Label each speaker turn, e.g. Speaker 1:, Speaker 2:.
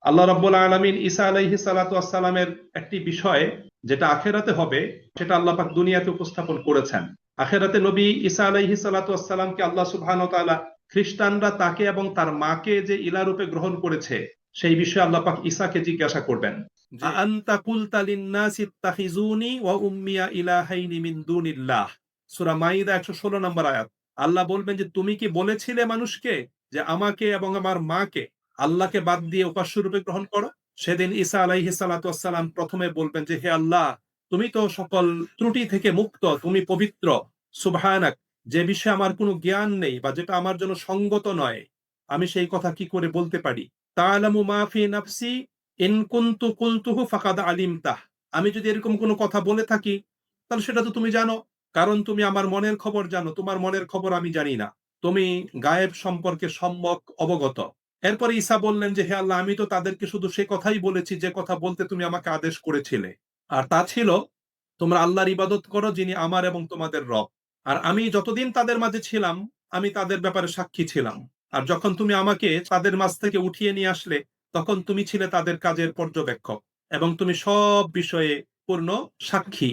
Speaker 1: আল্লাহ রাব্বুল আলামিন ঈসা আলাইহিস সালাতু ওয়াস সালামের একটি বিষয় যেটা আখেরাতে হবে সেটা আল্লাহ পাক দুনিয়াতে উপস্থাপন করেছেন। আখেরাতে নবী ঈসা আলাইহিস সালাতু ওয়াস সালামকে আল্লাহ সুবহানাহু ওয়া তাআলা, খ্রিস্টানরা তাকে এবং তার মাকে যে ইলা রূপে গ্রহণ করেছে সেই বিষয়ে আল্লাহ পাক ঈসাকে জিজ্ঞাসা করবেন যে আনতা কুলতা লিন-নাসি ইত্তাখিজুনি ওয়া উম্মিয়া ইলাহাইনি মিন দুনিল্লাহ। সূরা মাইদা ১১৬ নম্বর আয়াত। আল্লাহ বলবেন যে তুমি কি বলেছিলে মানুষকে যে আমাকে এবং আমার মাকে আল্লাহকে বাদ দিয়ে উপাস্য রূপে গ্রহণ করো? সেদিন ঈসা আলাইহিস সালাতু ওয়াস সালাম প্রথমে বলবেন যে হে আল্লাহ, তুমি তো সকল ত্রুটি থেকে মুক্ত, তুমি পবিত্র, সুবহানাক। যে বিষয়ে আমার কোনো জ্ঞান নেই বা যেটা আমার জন্য সঙ্গত নয়, আমি সেই কথা কি করে বলতে পারি? তাআলামু মা ফি নাফসি ইন কুনতু কুলতুহু ফাকাদ আলিমতাহ। আমি যদি এরকম কোনো কথা বলে থাকি তাহলে সেটা তো তুমি জানো, কারণ তুমি আমার মনের খবর জানো। তোমার মনের খবর আমি জানি না, তুমি গায়েব সম্পর্কে সম্যক অবগত। এরপরে ঈসা বললেন যে হে আল্লাহ, আমি তো তাদেরকে শুধু সে কথাই বলেছি যে কথা বলতে তুমি আমাকে আদেশ করেছিলে, আর তা ছিল তোমরা আল্লাহর ইবাদত করো যিনি আমার এবং তোমাদের রব। আর আমি যতদিন তাদের মাঝে ছিলাম আমি তাদের ব্যাপারে সাক্ষী ছিলাম, আর যখন তুমি আমাকে তাদের মাঝ থেকে উঠিয়ে নিয়ে আসলে তখন তুমি ছিলে তাদের কাজের পর্যবেক্ষক এবং তুমি সব বিষয়ে পূর্ণ সাক্ষী।